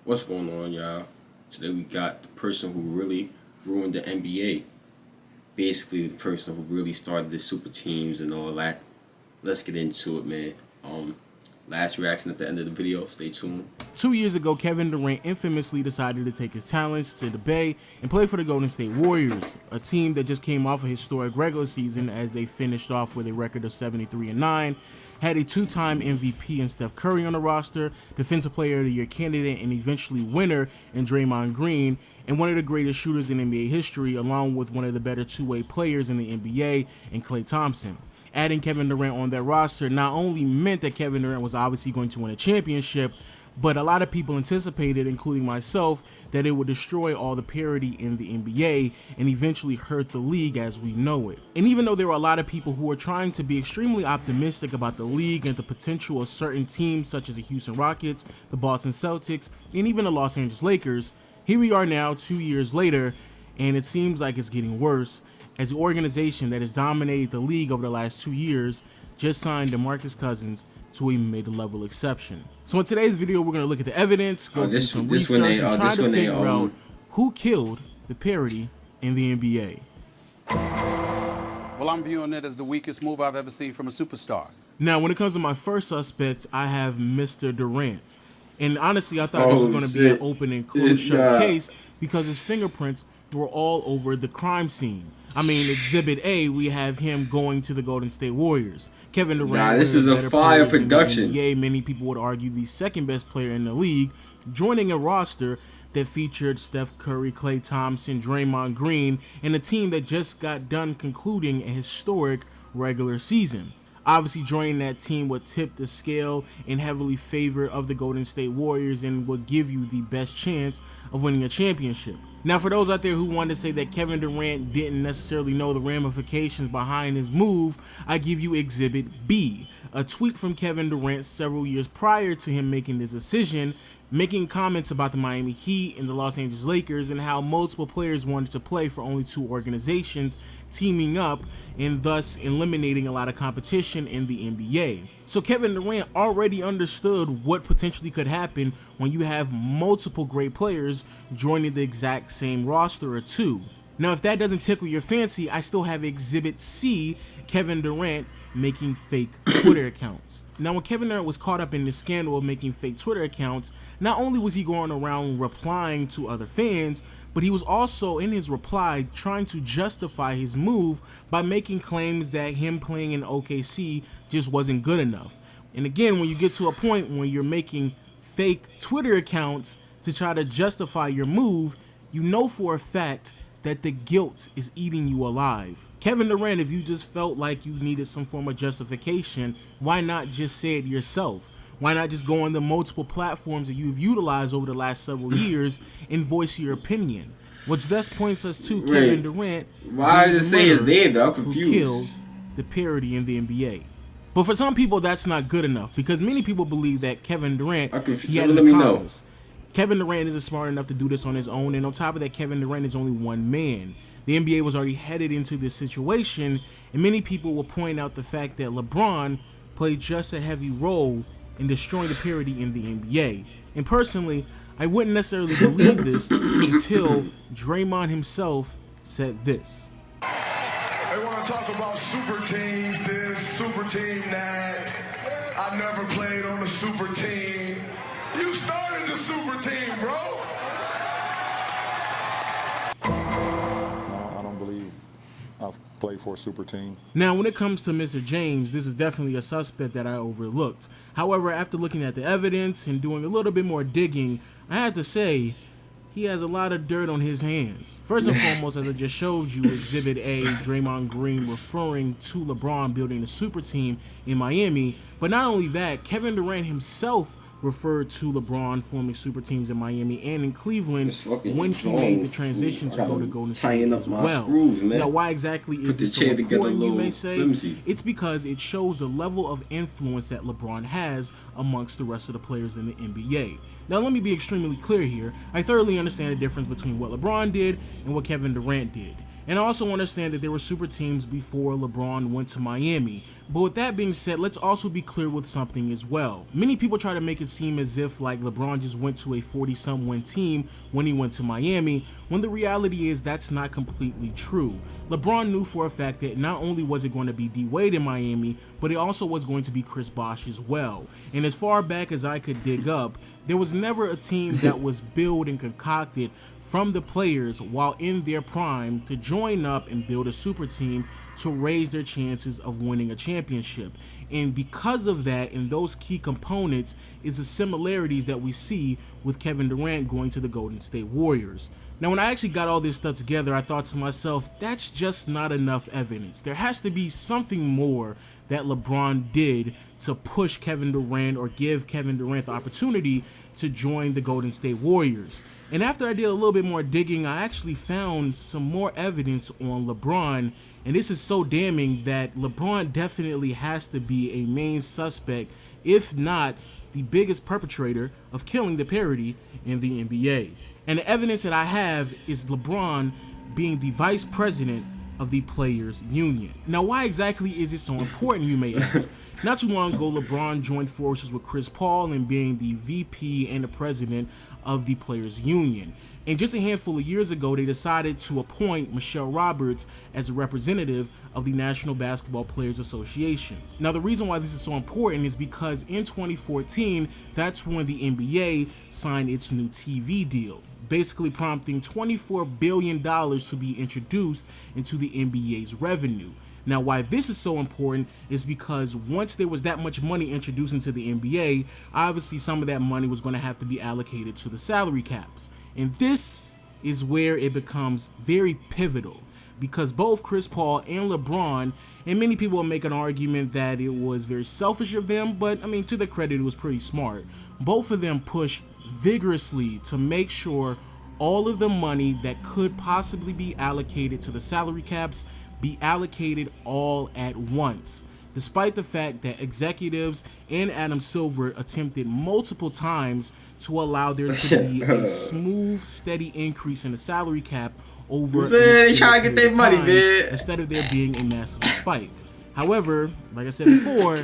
What's going on, y'all? Today we got the person who really ruined the NBA. Basically, the person who really started the super teams and all that. Let's get into it, man. Last reaction at the end of the video. Stay tuned. 2 years ago, Kevin Durant infamously decided to take his talents to the Bay and play for the Golden State Warriors, a team that just came off a historic regular season as they finished off with a record of 73-9, had a two-time MVP in Steph Curry on the roster, Defensive Player of the Year candidate and eventually winner in Draymond Green, and one of the greatest shooters in NBA history, along with one of the better two-way players in the NBA in Klay Thompson. Adding Kevin Durant on that roster not only meant that Kevin Durant was obviously going to win a championship, but a lot of people anticipated, including myself, that it would destroy all the parity in the NBA and eventually hurt the league as we know it. And even though there were a lot of people who were trying to be extremely optimistic about the league and the potential of certain teams such as the Houston Rockets, the Boston Celtics, and even the Los Angeles Lakers, here we are now 2 years later, and it seems like it's getting worse as the organization that has dominated the league over the last 2 years just signed DeMarcus Cousins to a mid-level exception. So in today's video, we're going to look at the evidence, go through some research, and try to figure out who killed the parity in the NBA. Well, I'm viewing it as the weakest move I've ever seen from a superstar. Now, when it comes to my first suspect, I have Mr. Durant. And honestly, I thought this was going to be an open and closed shut case because his fingerprints were all over the crime scene. I mean, Exhibit A, we have him going to the Golden State Warriors. Kevin Durant, this is a fire production. NBA, many people would argue the second best player in the league, joining a roster that featured Steph Curry, Klay Thompson, Draymond Green, and a team that just got done concluding a historic regular season. Obviously, joining that team would tip the scale in heavily favor of the Golden State Warriors and would give you the best chance of winning a championship. Now, for those out there who want to say that Kevin Durant didn't necessarily know the ramifications behind his move, I give you Exhibit B, a tweet from Kevin Durant several years prior to him making this decision, making comments about the Miami Heat and the Los Angeles Lakers and how multiple players wanted to play for only two organizations teaming up and thus eliminating a lot of competition in the NBA. So Kevin Durant already understood what potentially could happen when you have multiple great players joining the exact same roster or two. Now, if that doesn't tickle your fancy, I still have Exhibit C, Kevin Durant making fake Twitter accounts. Now, when Kevin Durant was caught up in the scandal of making fake Twitter accounts, not only was he going around replying to other fans, but he was also in his reply trying to justify his move by making claims that him playing in OKC just wasn't good enough. And again, when you get to a point when you're making fake Twitter accounts to try to justify your move, you know for a fact that the guilt is eating you alive. Kevin Durant, if you just felt like you needed some form of justification, why not just say it yourself? Why not just go on the multiple platforms that you've utilized over the last several years and voice your opinion? Which thus points us to Kevin Durant. Why does it say his name though? I'm confused. Who killed the parity in the NBA. But for some people, that's not good enough because many people believe that Kevin Durant, he had an accomplice. Kevin Durant isn't smart enough to do this on his own, and on top of that, Kevin Durant is only one man. The NBA was already headed into this situation, and many people will point out the fact that LeBron played just a heavy role in destroying the parity in the NBA. And personally, I wouldn't necessarily believe this until Draymond himself said this. They want to talk about super teams this, super team that. I never played on a super team. You started the super team, bro. No, I don't believe I've played for a super team. Now, when it comes to Mr. James, this is definitely a suspect that I overlooked. However, after looking at the evidence and doing a little bit more digging, I had to say he has a lot of dirt on his hands. First and foremost, as I just showed you, Exhibit A, Draymond Green referring to LeBron building a super team in Miami. But not only that, Kevin Durant himself referred to LeBron forming super teams in Miami and in Cleveland when he made the transition to go to Golden State as well. Now, why exactly is this so important, you may say? It's because it shows the level of influence that LeBron has amongst the rest of the players in the NBA. Now, let me be extremely clear here. I thoroughly understand the difference between what LeBron did and what Kevin Durant did. And I also understand that there were super teams before LeBron went to Miami. But with that being said, let's also be clear with something as well. Many people try to make it seem as if like LeBron just went to a 40-some win team when he went to Miami, when the reality is that's not completely true. LeBron knew for a fact that not only was it going to be D Wade in Miami, but it also was going to be Chris Bosh as well. And as far back as I could dig up, there was never a team that was built and concocted from the players while in their prime to join up and build a super team to raise their chances of winning a championship. And because of that, and those key components, is the similarities that we see with Kevin Durant going to the Golden State Warriors. Now, when I actually got all this stuff together, I thought to myself, that's just not enough evidence. There has to be something more that LeBron did to push Kevin Durant or give Kevin Durant the opportunity to join the Golden State Warriors. And after I did a little bit more digging, I actually found some more evidence on LeBron, and this is so damning that LeBron definitely has to be a main suspect, if not the biggest perpetrator of killing the parity in the NBA. And the evidence that I have is LeBron being the vice president of the Players Union. Now, why exactly is it so important, you may ask? Not too long ago, LeBron joined forces with Chris Paul in being the VP and the president of the Players Union. And just a handful of years ago, they decided to appoint Michelle Roberts as a representative of the National Basketball Players Association. Now, the reason why this is so important is because in 2014, that's when the NBA signed its new TV deal, basically prompting $24 billion to be introduced into the NBA's revenue. Now, why this is so important is because once there was that much money introduced into the NBA, obviously some of that money was going to have to be allocated to the salary caps. And this is where it becomes very pivotal, because both Chris Paul and LeBron, and many people will make an argument that it was very selfish of them, but I mean, to their credit, it was pretty smart. Both of them pushed vigorously to make sure all of the money that could possibly be allocated to the salary caps be allocated all at once, despite the fact that executives and Adam Silver attempted multiple times to allow there to be a smooth, steady increase in the salary cap over they trying to get their money, man, instead of there being a massive spike. However, like I said before,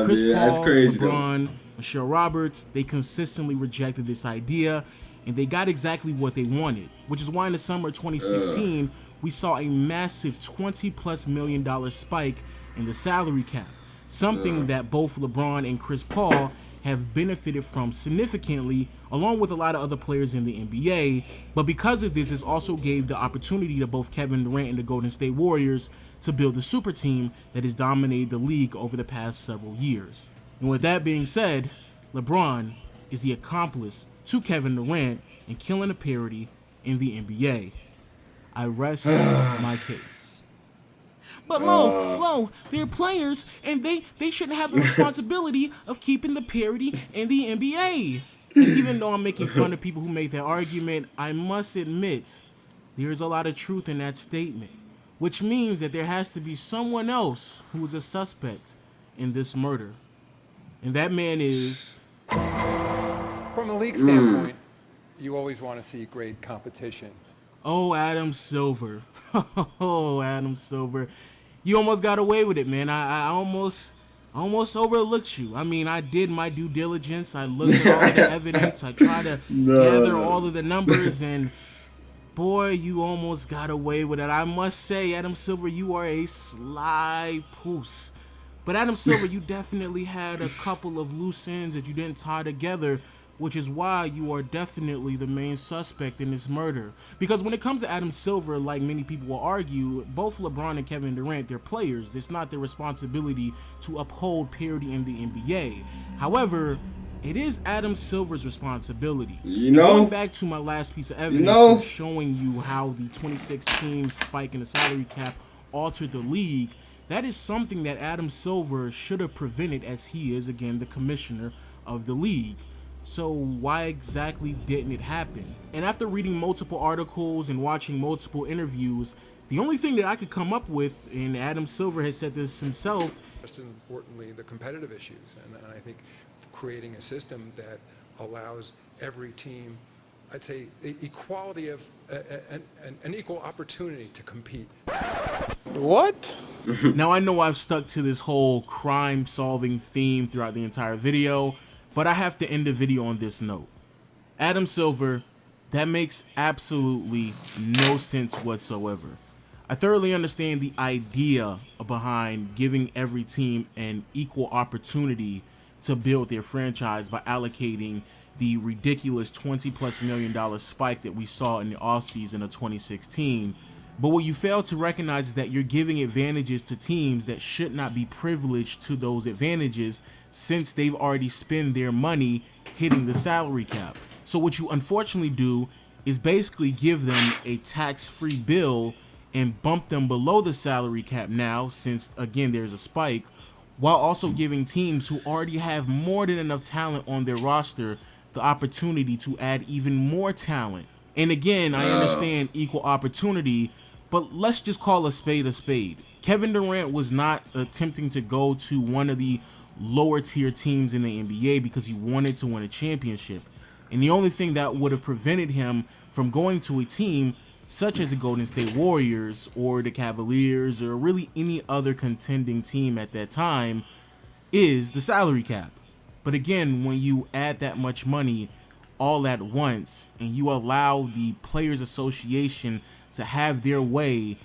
Chris Paul, LeBron, Michelle Roberts, they consistently rejected this idea, and they got exactly what they wanted, which is why in the summer of 2016, we saw a massive $20+ million spike in the salary cap, something that both LeBron and Chris Paul have benefited from significantly, along with a lot of other players in the NBA. But because of this, it also gave the opportunity to both Kevin Durant and the Golden State Warriors to build a super team that has dominated the league over the past several years. And with that being said, LeBron is the accomplice to Kevin Durant in killing the parity in the NBA. I rest my case. But Lo, they're players, and they shouldn't have the responsibility of keeping the parity in the NBA. And even though I'm making fun of people who make that argument, I must admit there is a lot of truth in that statement, which means that there has to be someone else who is a suspect in this murder. And that man is... From a league standpoint, you always want to see great competition. Oh, Adam Silver. Oh, Adam Silver. You almost got away with it, man. I almost overlooked you. I mean, I did my due diligence. I looked at all the evidence. I tried to gather all of the numbers, and boy, you almost got away with it. I must say, Adam Silver, you are a sly poos. But Adam Silver, you definitely had a couple of loose ends that you didn't tie together, which is why you are definitely the main suspect in this murder. Because when it comes to Adam Silver, like many people will argue, both LeBron and Kevin Durant, they're players. It's not their responsibility to uphold parity in the NBA. However, it is Adam Silver's responsibility. Going back to my last piece of evidence showing you how the 2016 spike in the salary cap altered the league, that is something that Adam Silver should have prevented, as he is, again, the commissioner of the league. So why exactly didn't it happen? And after reading multiple articles and watching multiple interviews, the only thing that I could come up with, and Adam Silver has said this himself, most importantly, the competitive issues. And I think creating a system that allows every team I'd say, equality of an equal opportunity to compete. What? Now, I know I've stuck to this whole crime-solving theme throughout the entire video, but I have to end the video on this note. Adam Silver, that makes absolutely no sense whatsoever. I thoroughly understand the idea behind giving every team an equal opportunity to build their franchise by allocating the ridiculous $20+ million spike that we saw in the offseason of 2016. But what you fail to recognize is that you're giving advantages to teams that should not be privileged to those advantages, since they've already spent their money hitting the salary cap. So what you unfortunately do is basically give them a tax-free bill and bump them below the salary cap now, since again there's a spike, while also giving teams who already have more than enough talent on their roster the opportunity to add even more talent. And again, I understand equal opportunity, but let's just call a spade a spade. Kevin Durant was not attempting to go to one of the lower tier teams in the NBA because he wanted to win a championship. And the only thing that would have prevented him from going to a team such as the Golden State Warriors or the Cavaliers or really any other contending team at that time is the salary cap. But again, when you add that much money all at once and you allow the Players Association to have their way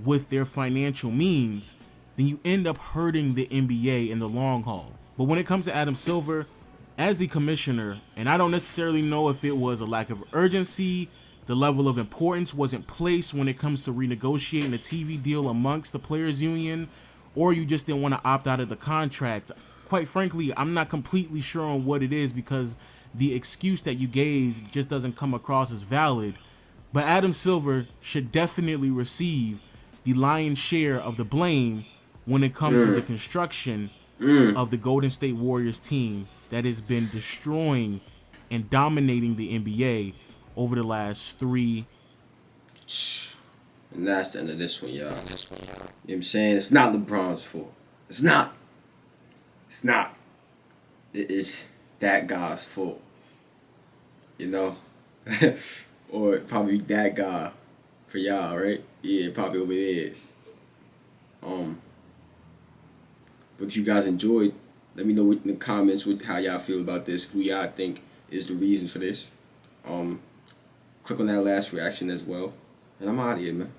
with their financial means, then you end up hurting the NBA in the long haul. But when it comes to Adam Silver, as the commissioner, and I don't necessarily know if it was a lack of urgency, the level of importance wasn't placed when it comes to renegotiating the TV deal amongst the players union, or you just didn't want to opt out of the contract. Quite frankly, I'm not completely sure on what it is, because the excuse that you gave just doesn't come across as valid. But Adam Silver should definitely receive the lion's share of the blame when it comes to the construction of the Golden State Warriors team that has been destroying and dominating the NBA over the last 3. And that's the end of this one, y'all. You know what I'm saying? It's not LeBron's fault. It's not. It's not. It is that guy's fault. You know? Or probably that guy for y'all, right? Yeah, probably over there. But if you guys enjoyed, let me know in the comments how y'all feel about this, who y'all think is the reason for this. Click on that last reaction as well. And I'm out of here, man.